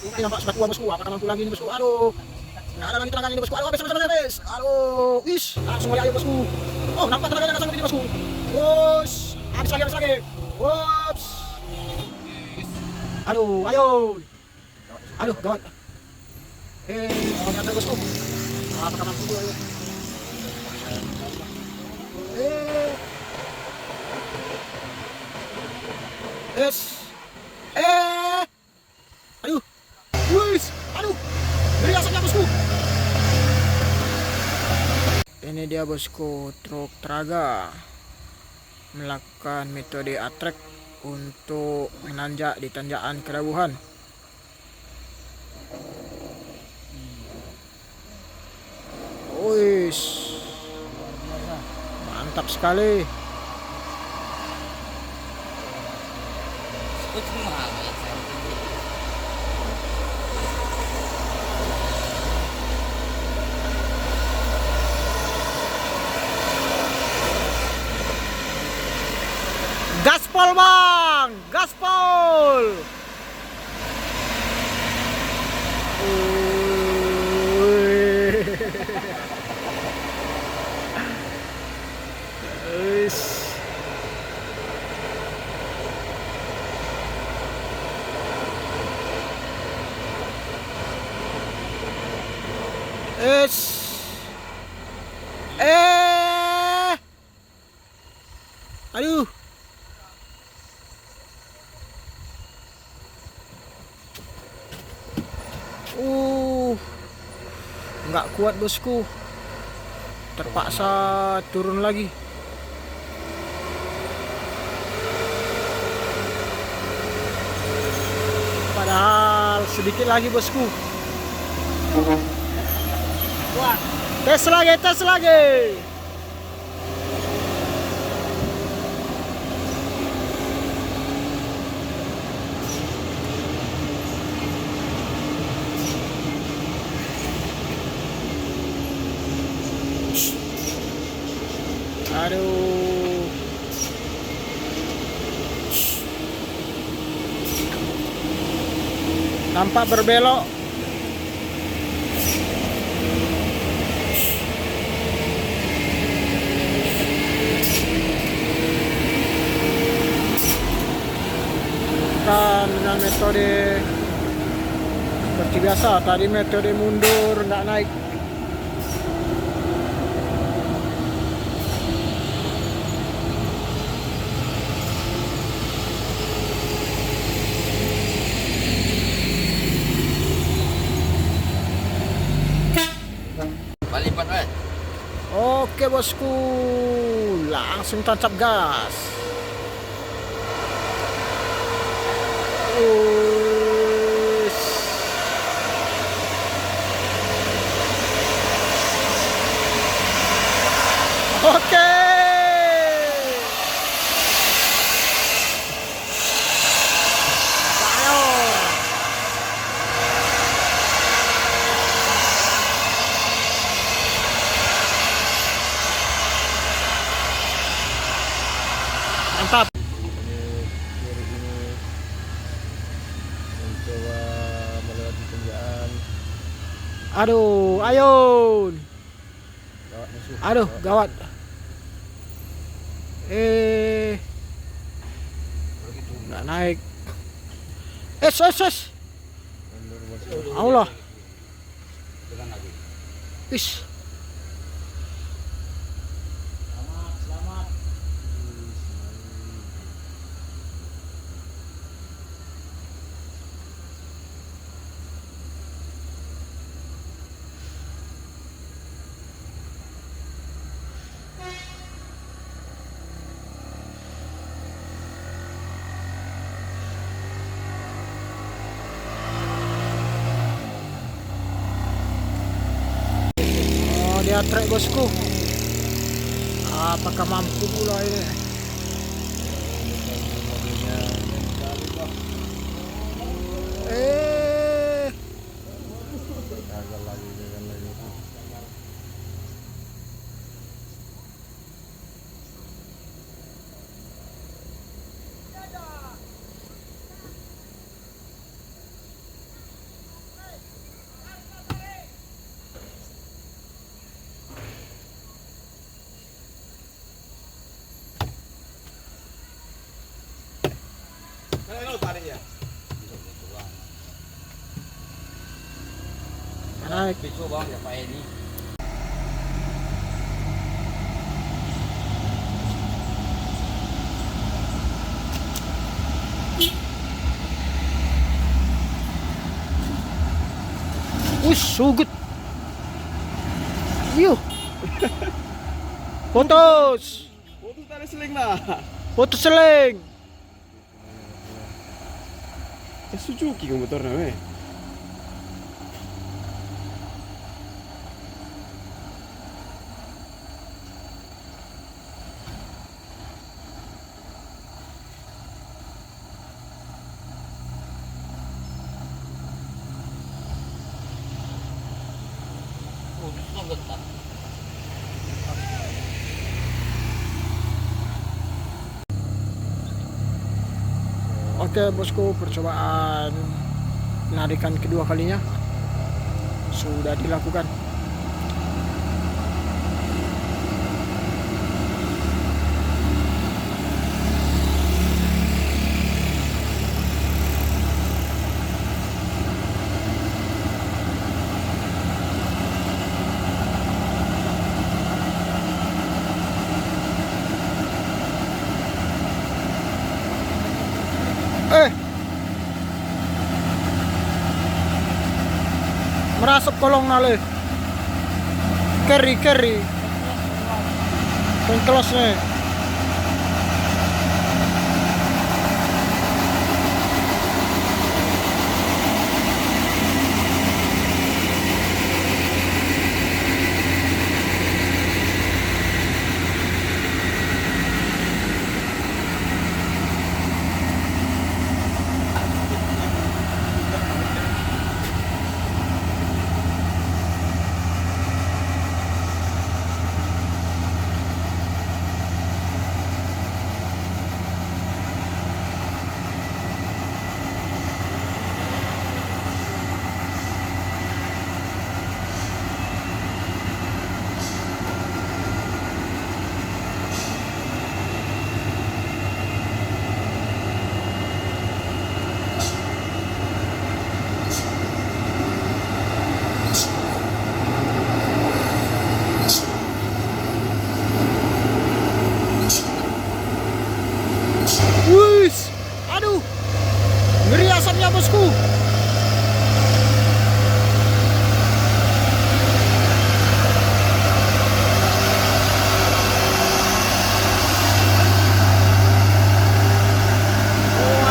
Ini nampak sudah tua bosku, apakah mampu lagi ini bosku? Aduh, nggak ada lagi tenaga ini bosku. Aduh, habis. Aduh, wis, langsung aja bosku. Oh, nampak tenaganya nggak sampai ini bosku. Bos, habis lagi. Wops. Aduh, ayo. Aduh, gawat. Oh, nyata bosku. Apakah mampu gue? Yes. Aduh. Wis. Aduh. Beri asapnya bosku. Ini dia bosku, truk Traga melakukan metode atrek untuk menanjak di tanjakan Kelawuhan. Wis. Mantap sekali. Gaspol bang, gaspol. Aduh. Nggak kuat bosku, terpaksa turun lagi. Padahal sedikit lagi bosku. Wah, tes lagi. Aduh. Nampak berbelok. Bukan dengan metode seperti biasa. Tadi metode mundur nggak naik. Oke bosku, langsung tancap gas. Oke. Mantap. Mencoba melewati tanjakan. Aduh, ayun. Aduh, gawat. Nggak naik. Allah. Ish. Selamat. Dia trek bosku. Apakah mampu pula ini? naik. Besok bang ya Pak Edi. Sugut. Yuk. Putus. Putus tali seling lah. Putus seling. Suzuki ke motornya weh. Oke bosku, percobaan penarikan kedua kalinya sudah dilakukan. Merasap kolong nale. Carry pengkelasnya. Aduh, ngeri asapnya bosku. Oh,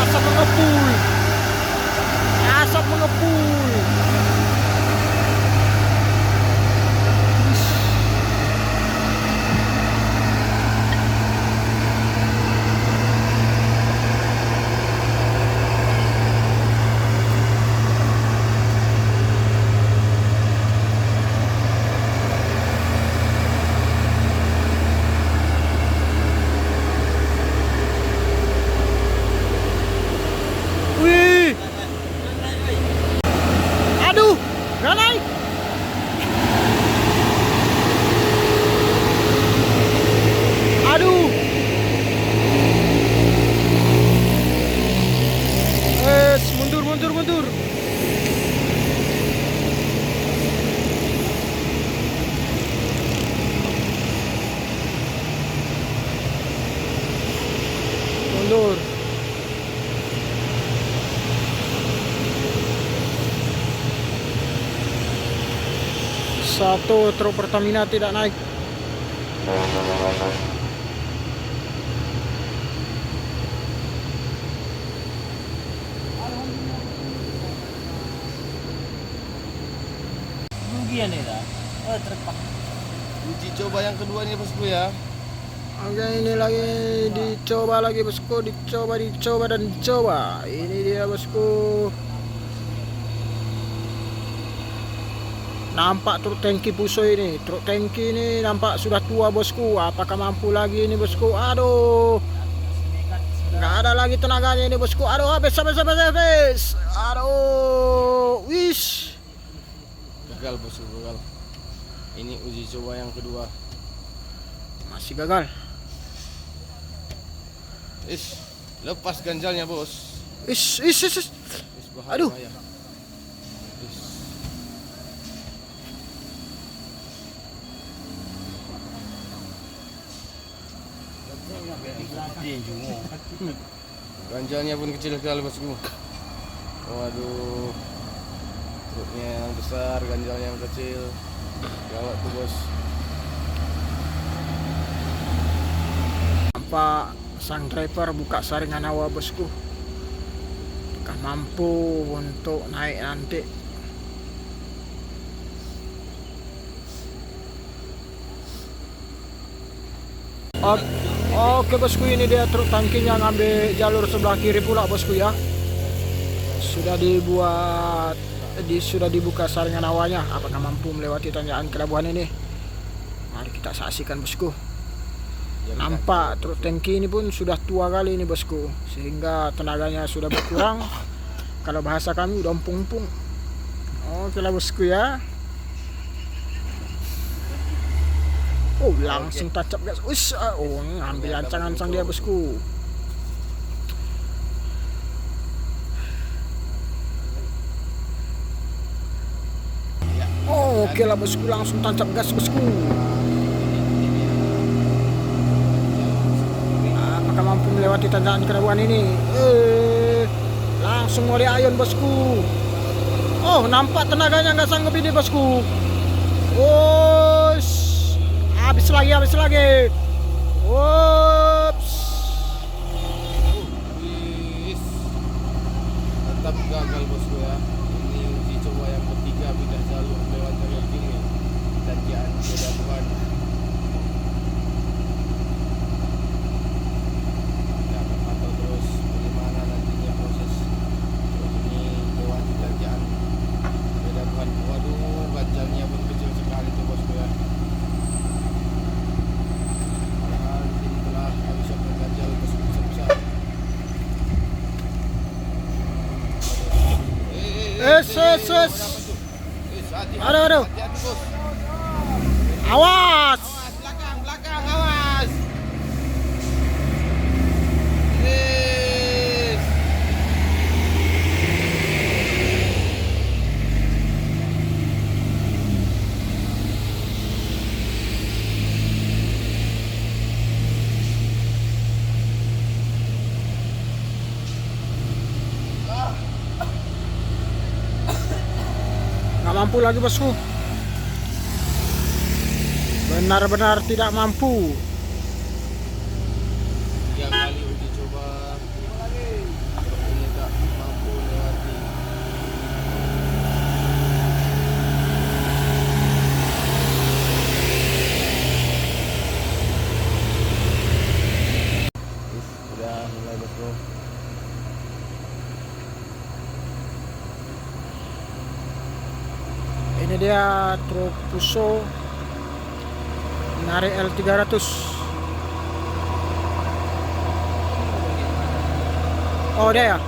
asap mengepul. Asap mengepul. Nggak naik. Aduh. Mundur. Mundur. Satu truk Pertamina tidak naik. Rugian ya dah. Oh terpak. Uji coba yang kedua nih bosku ya. Oke, ini lagi dicoba lagi bosku, dicoba dan dicoba. Ini dia bosku. Nampak truk tangki Fuso ini. Truk tangki ini nampak sudah tua bosku. Apakah mampu lagi ini bosku? Aduh. Nggak ada lagi tenaganya ini bosku. Aduh, habis. Aduh. Wish. Gagal bosku, gagal. Ini uji coba yang kedua. Masih gagal. Lepas ganjalnya bos. Bahaya, Aduh. bahaya. Ganjalnya pun kecil sekali bosku. Waduh, truknya yang besar, ganjalnya yang kecil. Gawat tuh bos. Nampak sang driver buka saringan awal bosku. Apakah mampu untuk naik nanti? Oke bosku, ini dia truk tangkinya ngambil jalur sebelah kiri pula bosku ya. Sudah dibuka saringan awalnya. Apakah mampu melewati tanjakan kelabuhan ini? Mari kita saksikan bosku. Nampak truk tangki ini pun sudah tua kali ini bosku, sehingga tenaganya sudah berkurang. Kalau bahasa kami udah empung-empung. Oke lah bosku ya. Oh, langsung tancap gas. Ngambil ancang-ancang dia bosku. Oke lah bosku, langsung tancap gas bosku. Apakah mampu melewati tanjakan kerabuan ini? Langsung mulai ayun bosku. Oh, nampak tenaganya nggak sanggup ini bosku. Habis lagi. Ups. Tetap gagal bosku ya. Ini uji coba yang ketiga pindah jalur lewat jalur kiri. Tanjakan Pelabuhan. Kita akan pantau terus bagaimana nantinya proses ini lewat tanjakan Pelabuhan. Waduh, ganjalnya pun kecil sekali tuh bosku ya. Aduh. Awas. Belakang, awas. Nggak mampu lagi bosku. Benar-benar tidak mampu. 3 kali uji coba. Ini tak mampu lewati. Sudah mulai bosku. Ini dia truk Fuso menarik L300. Oh, dia ya.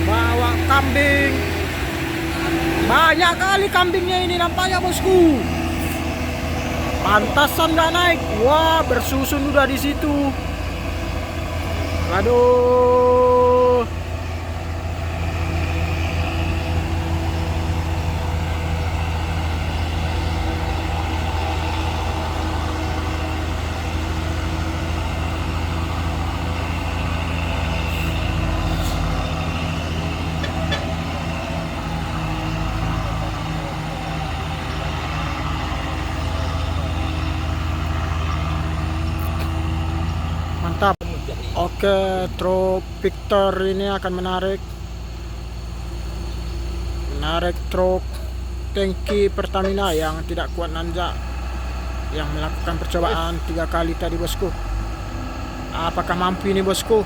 Bawa kambing. Banyak kali kambingnya ini nampaknya bosku. Pantasan nggak naik. Wah, bersusun udah di situ. Aduh. Mantap. Oke, truk Victor ini akan menarik truk tangki Pertamina yang tidak kuat nanjak, yang melakukan percobaan 3 kali tadi bosku. Apakah mampu ini bosku?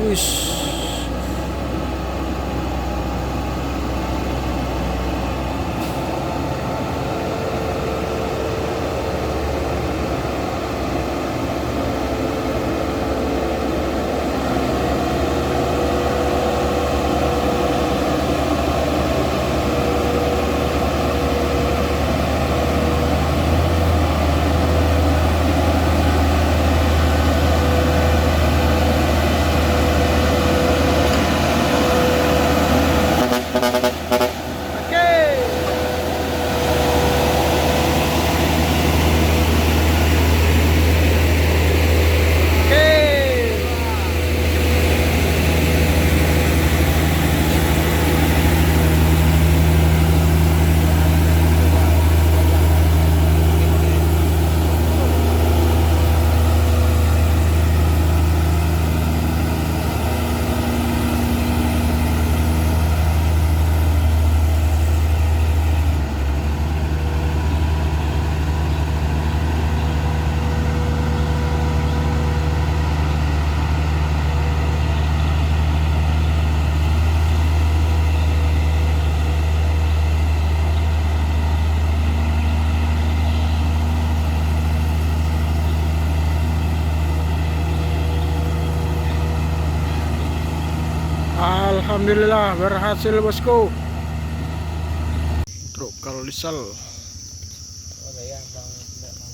Wish. Alhamdulillah berhasil bosku. Truk Kalisal. Ada yang bang tidak mau.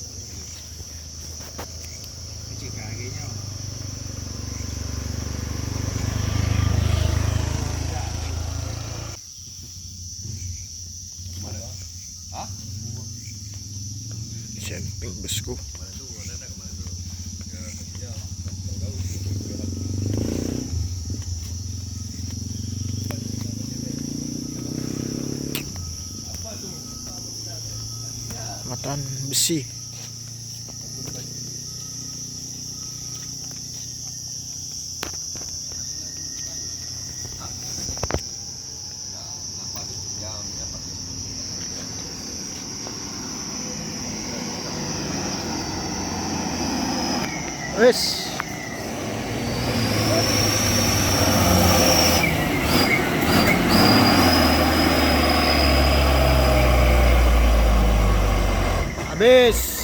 Kecil kakinya. Camping bosku. Matan besi. Wes. Habis.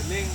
Link